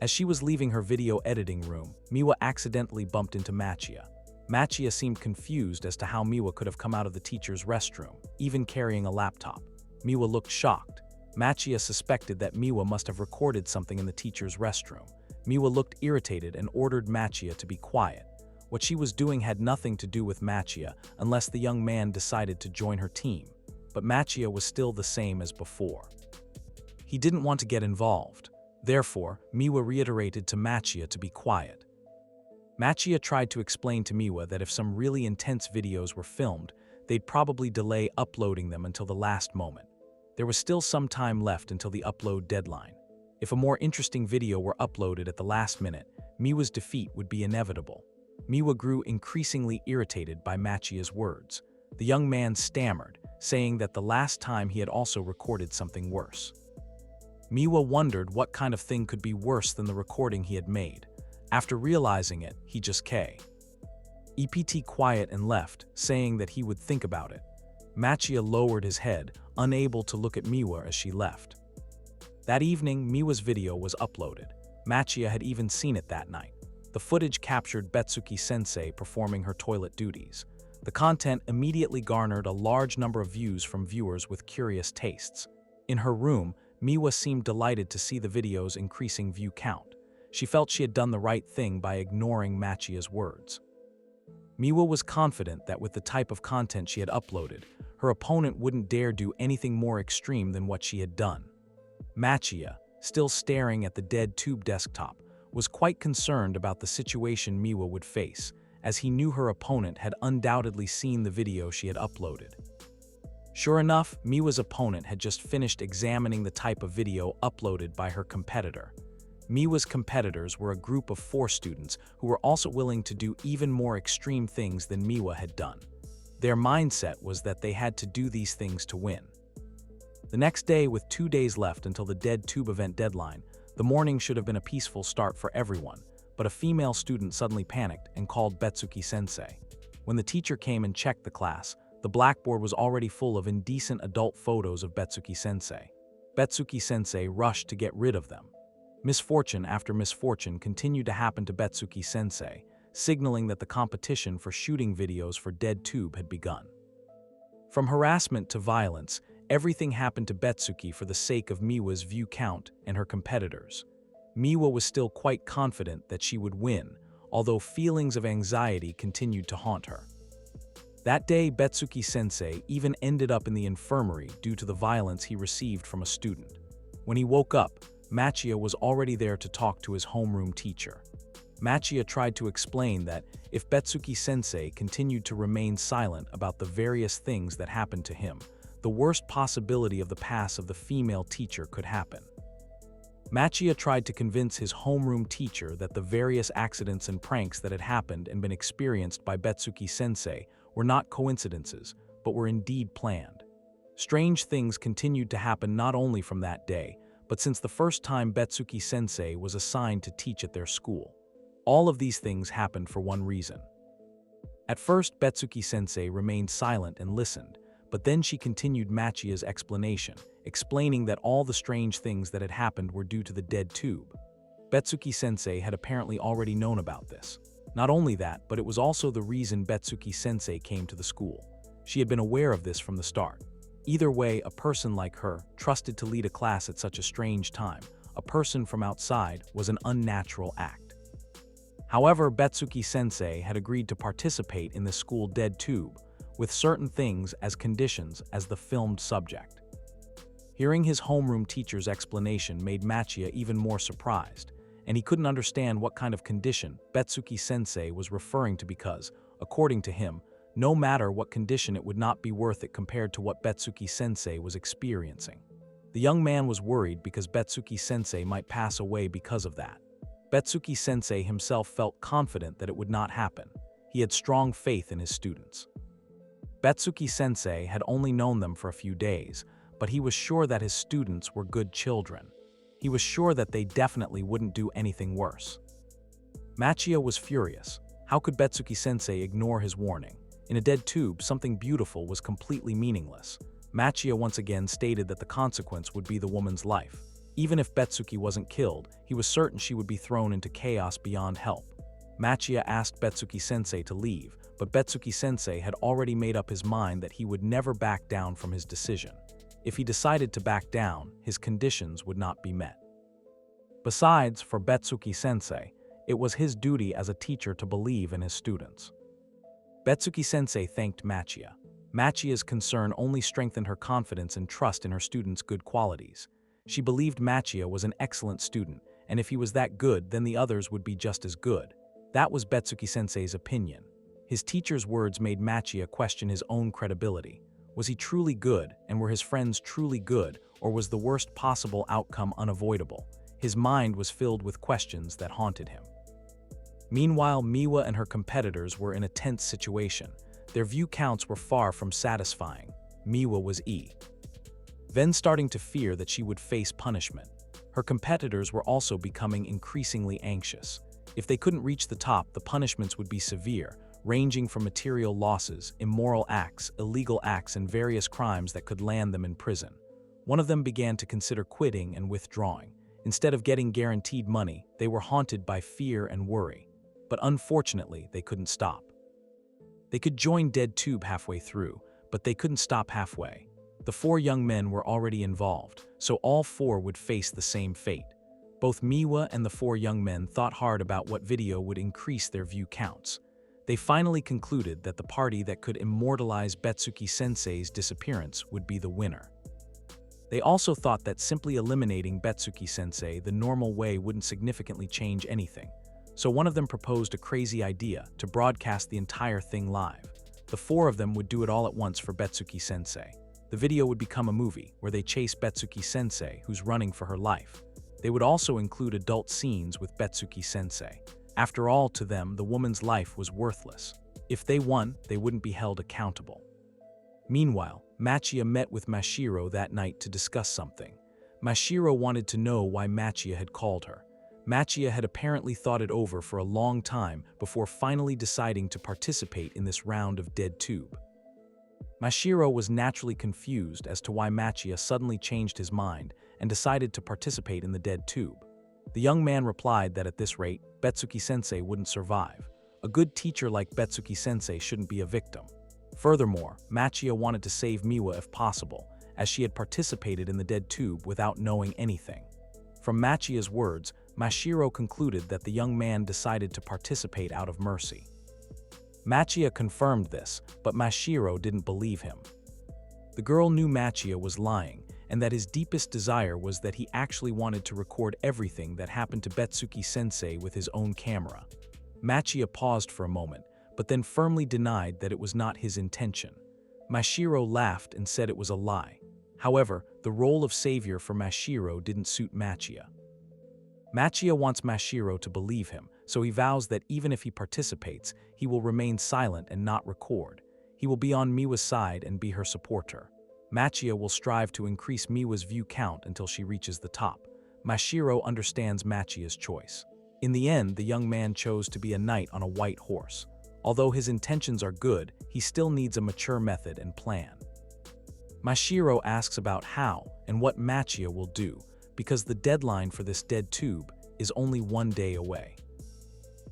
As she was leaving her video editing room, Miwa accidentally bumped into Machia. Machia seemed confused as to how Miwa could have come out of the teacher's restroom, even carrying a laptop. Miwa looked shocked. Machia suspected that Miwa must have recorded something in the teacher's restroom. Miwa looked irritated and ordered Machia to be quiet. What she was doing had nothing to do with Machia unless the young man decided to join her team, but Machia was still the same as before. He didn't want to get involved. Therefore, Miwa reiterated to Machia to be quiet. Machia tried to explain to Miwa that if some really intense videos were filmed, they'd probably delay uploading them until the last moment. There was still some time left until the upload deadline. If a more interesting video were uploaded at the last minute, Miwa's defeat would be inevitable. Miwa grew increasingly irritated by Machia's words. The young man stammered, saying that the last time he had also recorded something worse. Miwa wondered what kind of thing could be worse than the recording he had made. After realizing it, he just EPT quiet and left, saying that he would think about it. Machia lowered his head, unable to look at Miwa as she left. That evening, Miwa's video was uploaded. Machia had even seen it that night. The footage captured Betsuki-sensei performing her toilet duties. The content immediately garnered a large number of views from viewers with curious tastes. In her room, Miwa seemed delighted to see the video's increasing view count. She felt she had done the right thing by ignoring Machia's words. Miwa was confident that with the type of content she had uploaded, her opponent wouldn't dare do anything more extreme than what she had done. Machia, still staring at the dead tube desktop, was quite concerned about the situation Miwa would face, as he knew her opponent had undoubtedly seen the video she had uploaded. Sure enough, Miwa's opponent had just finished examining the type of video uploaded by her competitor. Miwa's competitors were a group of 4 students who were also willing to do even more extreme things than Miwa had done. Their mindset was that they had to do these things to win. The next day, with 2 days left until the dead tube event deadline, the morning should have been a peaceful start for everyone, but a female student suddenly panicked and called Betsuki-sensei. When the teacher came and checked the class, the blackboard was already full of indecent adult photos of Betsuki-sensei. Betsuki-sensei rushed to get rid of them. Misfortune after misfortune continued to happen to Betsuki-sensei, signaling that the competition for shooting videos for dead tube had begun. From harassment to violence, everything happened to Betsuki for the sake of Miwa's view count and her competitors. Miwa was still quite confident that she would win, although feelings of anxiety continued to haunt her. That day, Betsuki-sensei even ended up in the infirmary due to the violence he received from a student. When he woke up, Machia was already there to talk to his homeroom teacher. Machia tried to explain that if Betsuki-sensei continued to remain silent about the various things that happened to him, the worst possibility of the pass of the female teacher could happen. Machia tried to convince his homeroom teacher that the various accidents and pranks that had happened and been experienced by Betsuki-sensei were not coincidences, but were indeed planned. Strange things continued to happen not only from that day, but since the first time Betsuki-sensei was assigned to teach at their school. All of these things happened for one reason. At first, Betsuki-sensei remained silent and listened, but then she continued Machia's explanation, explaining that all the strange things that had happened were due to the dead tube. Betsuki-sensei had apparently already known about this. Not only that, but it was also the reason Betsuki-sensei came to the school. She had been aware of this from the start. Either way, a person like her, trusted to lead a class at such a strange time, a person from outside, was an unnatural act. However, Betsuki-sensei had agreed to participate in the school dead tube, with certain things as conditions as the filmed subject. Hearing his homeroom teacher's explanation made Machia even more surprised, and he couldn't understand what kind of condition Betsuki-sensei was referring to because, according to him, no matter what condition it would not be worth it compared to what Betsuki-sensei was experiencing. The young man was worried because Betsuki-sensei might pass away because of that. Betsuki-sensei himself felt confident that it would not happen. He had strong faith in his students. Betsuki-sensei had only known them for a few days, but he was sure that his students were good children. He was sure that they definitely wouldn't do anything worse. Machia was furious. How could Betsuki-sensei ignore his warning? In a dead tube, something beautiful was completely meaningless. Machia once again stated that the consequence would be the woman's life. Even if Betsuki wasn't killed, he was certain she would be thrown into chaos beyond help. Machia asked Betsuki-sensei to leave, but Betsuki-sensei had already made up his mind that he would never back down from his decision. If he decided to back down, his conditions would not be met. Besides, for Betsuki-sensei, it was his duty as a teacher to believe in his students. Betsuki-sensei thanked Machia. Machia's concern only strengthened her confidence and trust in her students' good qualities. She believed Machia was an excellent student, and if he was that good, then the others would be just as good. That was Betsuki-sensei's opinion. His teacher's words made Machia question his own credibility. Was he truly good, and were his friends truly good, or was the worst possible outcome unavoidable? His mind was filled with questions that haunted him. Meanwhile, Miwa and her competitors were in a tense situation. Their view counts were far from satisfying. Miwa was then starting to fear that she would face punishment. Her competitors were also becoming increasingly anxious. If they couldn't reach the top, the punishments would be severe, ranging from material losses, immoral acts, illegal acts, and various crimes that could land them in prison. One of them began to consider quitting and withdrawing. Instead of getting guaranteed money, they were haunted by fear and worry. But unfortunately, they couldn't stop. They could join Dead Tube halfway through, but they couldn't stop halfway. The 4 young men were already involved, so all 4 would face the same fate. Both Miwa and the 4 young men thought hard about what video would increase their view counts. They finally concluded that the party that could immortalize Betsuki-sensei's disappearance would be the winner. They also thought that simply eliminating Betsuki-sensei the normal way wouldn't significantly change anything. So one of them proposed a crazy idea to broadcast the entire thing live. The 4 of them would do it all at once for Betsuki-sensei. The video would become a movie where they chase Betsuki-sensei, who's running for her life. They would also include adult scenes with Betsuki-sensei. After all, to them, the woman's life was worthless. If they won, they wouldn't be held accountable. Meanwhile, Machia met with Mashiro that night to discuss something. Mashiro wanted to know why Machia had called her. Machia had apparently thought it over for a long time before finally deciding to participate in this round of Dead Tube. Mashiro was naturally confused as to why Machia suddenly changed his mind and decided to participate in the Dead Tube. The young man replied that at this rate, Betsuki-sensei wouldn't survive. A good teacher like Betsuki-sensei shouldn't be a victim. Furthermore, Machia wanted to save Miwa if possible, as she had participated in the dead tube without knowing anything. From Machia's words, Mashiro concluded that the young man decided to participate out of mercy. Machia confirmed this, but Mashiro didn't believe him. The girl knew Machia was lying, and that his deepest desire was that he actually wanted to record everything that happened to Betsuki-sensei with his own camera. Machia paused for a moment, but then firmly denied that it was not his intention. Mashiro laughed and said it was a lie. However, the role of savior for Mashiro didn't suit Machia. Machia wants Mashiro to believe him, so he vows that even if he participates, he will remain silent and not record. He will be on Miwa's side and be her supporter. Machia will strive to increase Miwa's view count until she reaches the top. Mashiro understands Machia's choice. In the end, the young man chose to be a knight on a white horse. Although his intentions are good, he still needs a mature method and plan. Mashiro asks about how and what Machia will do, because the deadline for this dead tube is only 1 day away.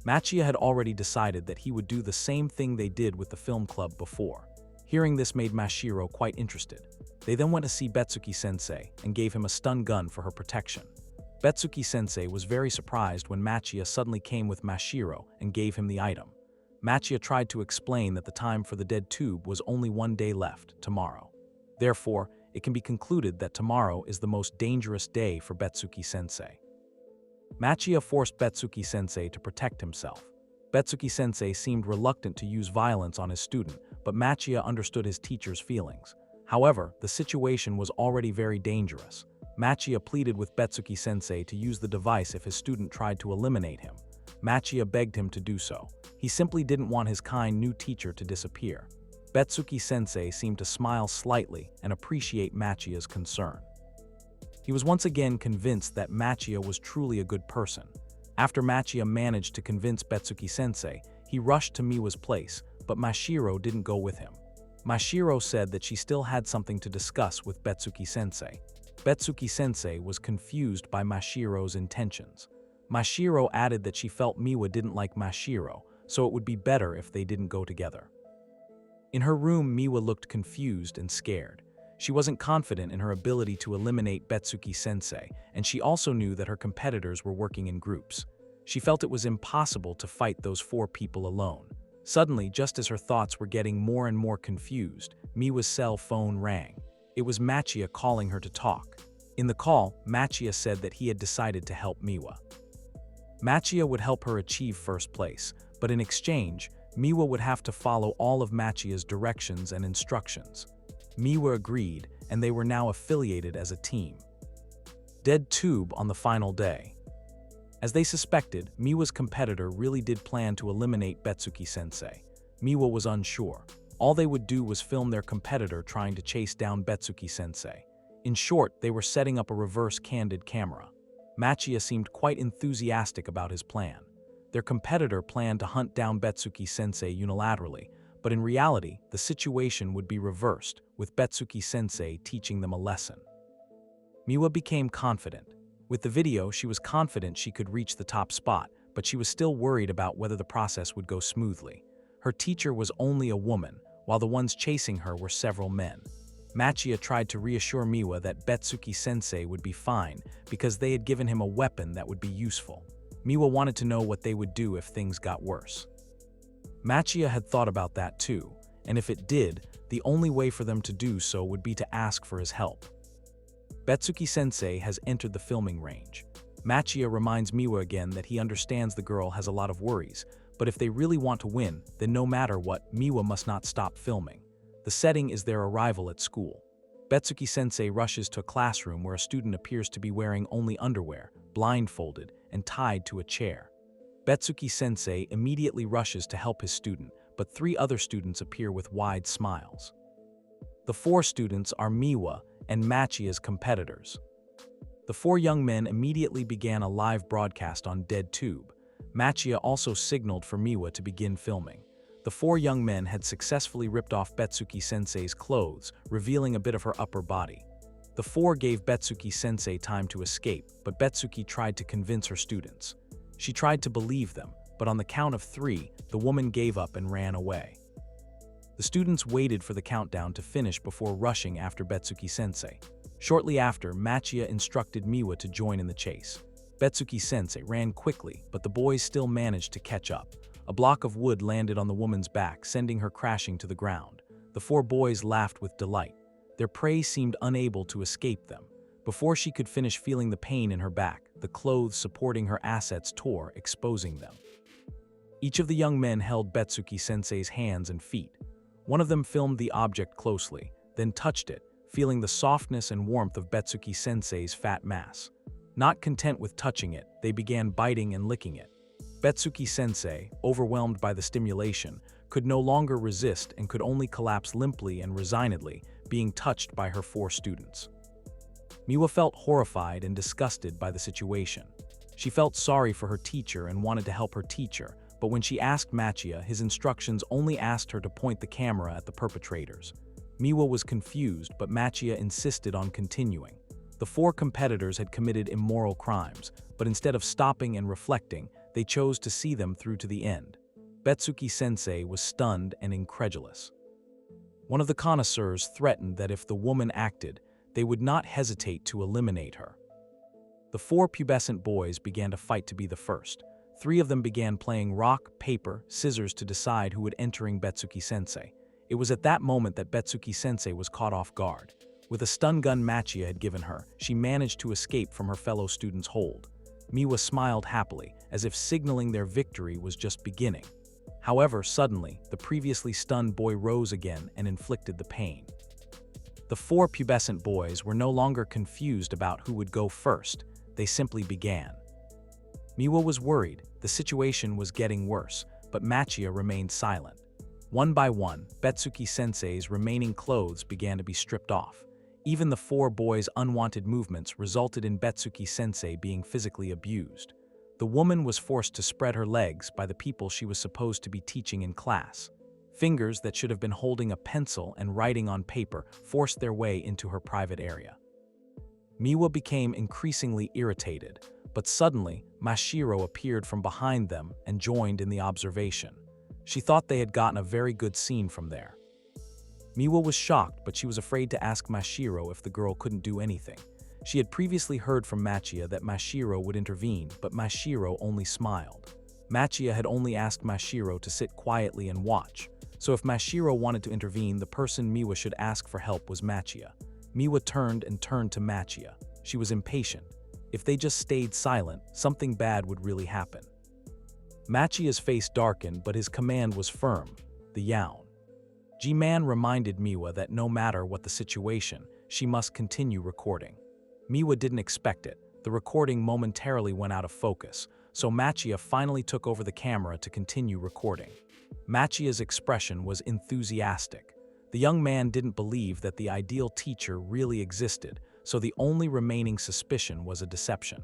Machia had already decided that he would do the same thing they did with the film club before. Hearing this made Mashiro quite interested. They then went to see Betsuki-sensei and gave him a stun gun for her protection. Betsuki-sensei was very surprised when Machia suddenly came with Mashiro and gave him the item. Machia tried to explain that the time for the dead tube was only 1 day left, tomorrow. Therefore, it can be concluded that tomorrow is the most dangerous day for Betsuki-sensei. Machia forced Betsuki-sensei to protect himself. Betsuki-sensei seemed reluctant to use violence on his student, but Machia understood his teacher's feelings. However, the situation was already very dangerous. Machia pleaded with Betsuki-sensei to use the device if his student tried to eliminate him. Machia begged him to do so. He simply didn't want his kind new teacher to disappear. Betsuki-sensei seemed to smile slightly and appreciate Machia's concern. He was once again convinced that Machia was truly a good person. After Machia managed to convince Betsuki-sensei, he rushed to Miwa's place, but Mashiro didn't go with him. Mashiro said that she still had something to discuss with Betsuki-sensei. Betsuki-sensei was confused by Mashiro's intentions. Mashiro added that she felt Miwa didn't like Mashiro, so it would be better if they didn't go together. In her room, Miwa looked confused and scared. She wasn't confident in her ability to eliminate Betsuki-sensei, and she also knew that her competitors were working in groups. She felt it was impossible to fight those 4 people alone. Suddenly, just as her thoughts were getting more and more confused, Miwa's cell phone rang. It was Machia calling her to talk. In the call, Machia said that he had decided to help Miwa. Machia would help her achieve first place, but in exchange, Miwa would have to follow all of Machia's directions and instructions. Miwa agreed, and they were now affiliated as a team. Dead tube on the final day. As they suspected, Miwa's competitor really did plan to eliminate Betsuki-sensei. Miwa was unsure. All they would do was film their competitor trying to chase down Betsuki-sensei. In short, they were setting up a reverse candid camera. Machia seemed quite enthusiastic about his plan. Their competitor planned to hunt down Betsuki-sensei unilaterally, but in reality, the situation would be reversed, with Betsuki-sensei teaching them a lesson. Miwa became confident. With the video, she was confident she could reach the top spot, but she was still worried about whether the process would go smoothly. Her teacher was only a woman, while the ones chasing her were several men. Machia tried to reassure Miwa that Betsuki-sensei would be fine because they had given him a weapon that would be useful. Miwa wanted to know what they would do if things got worse. Machia had thought about that too, and if it did, the only way for them to do so would be to ask for his help. Betsuki-sensei has entered the filming range. Machia reminds Miwa again that he understands the girl has a lot of worries, but if they really want to win, then no matter what, Miwa must not stop filming. The setting is their arrival at school. Betsuki-sensei rushes to a classroom where a student appears to be wearing only underwear, blindfolded, and tied to a chair. Betsuki-sensei immediately rushes to help his student, but 3 other students appear with wide smiles. The 4 students are Miwa and Machia's competitors. The 4 young men immediately began a live broadcast on Dead Tube. Machia also signaled for Miwa to begin filming. The 4 young men had successfully ripped off Betsuki-sensei's clothes, revealing a bit of her upper body. The 4 gave Betsuki-sensei time to escape, but Betsuki tried to convince her students. She tried to believe them, but on the count of 3, the woman gave up and ran away. The students waited for the countdown to finish before rushing after Betsuki-sensei. Shortly after, Machia instructed Miwa to join in the chase. Betsuki-sensei ran quickly, but the boys still managed to catch up. A block of wood landed on the woman's back, sending her crashing to the ground. The four boys laughed with delight. Their prey seemed unable to escape them. Before she could finish feeling the pain in her back, the clothes supporting her assets tore, exposing them. Each of the young men held Betsuki-sensei's hands and feet. One of them filmed the object closely, then touched it, feeling the softness and warmth of Betsuki-sensei's fat mass. Not content with touching it, they began biting and licking it. Betsuki-sensei, overwhelmed by the stimulation, could no longer resist and could only collapse limply and resignedly, being touched by her four students. Miwa felt horrified and disgusted by the situation. She felt sorry for her teacher and wanted to help her teacher, but when she asked Machia, his instructions only asked her to point the camera at the perpetrators. Miwa was confused, but Machia insisted on continuing. The four competitors had committed immoral crimes, but instead of stopping and reflecting, they chose to see them through to the end. Betsuki-sensei was stunned and incredulous. One of the connoisseurs threatened that if the woman acted, they would not hesitate to eliminate her. The four pubescent boys began to fight to be the first. Three of them began playing rock, paper, scissors to decide who would entering Betsuki-sensei. It was at that moment that Betsuki-sensei was caught off guard. With a stun gun Machia had given her, she managed to escape from her fellow students' hold. Miwa smiled happily, as if signaling their victory was just beginning. However, suddenly, the previously stunned boy rose again and inflicted the pain. The four pubescent boys were no longer confused about who would go first. They simply began. Miwa was worried. The situation was getting worse, but Machia remained silent. One by one, Betsuki-sensei's remaining clothes began to be stripped off. Even the four boys' unwanted movements resulted in Betsuki-sensei being physically abused. The woman was forced to spread her legs by the people she was supposed to be teaching in class. Fingers that should have been holding a pencil and writing on paper forced their way into her private area. Miwa became increasingly irritated, but suddenly, Mashiro appeared from behind them and joined in the observation. She thought they had gotten a very good scene from there. Miwa was shocked, but she was afraid to ask Mashiro if the girl couldn't do anything. She had previously heard from Machia that Mashiro would intervene, but Mashiro only smiled. Machia had only asked Mashiro to sit quietly and watch, so if Mashiro wanted to intervene, the person Miwa should ask for help was Machia. Miwa turned to Machia. She was impatient. If they just stayed silent, something bad would really happen. Machia's face darkened, but his command was firm, the yawn. G-Man reminded Miwa that no matter what the situation, she must continue recording. Miwa didn't expect it. The recording momentarily went out of focus, so Machia finally took over the camera to continue recording. Machia's expression was enthusiastic. The young man didn't believe that the ideal teacher really existed, so the only remaining suspicion was a deception.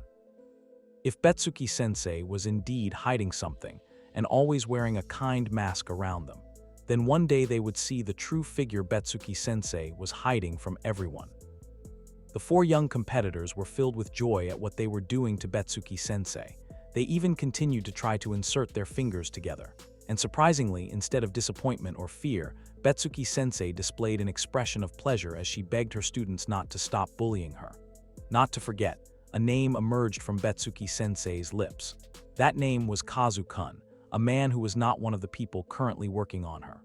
If Betsuki-sensei was indeed hiding something, and always wearing a kind mask around them, then one day they would see the true figure Betsuki-sensei was hiding from everyone. The four young competitors were filled with joy at what they were doing to Betsuki-sensei. They even continued to try to insert their fingers together. And surprisingly, instead of disappointment or fear, Betsuki-sensei displayed an expression of pleasure as she begged her students not to stop bullying her. Not to forget, a name emerged from Betsuki-sensei's lips. That name was Kazu-kun, a man who was not one of the people currently working on her.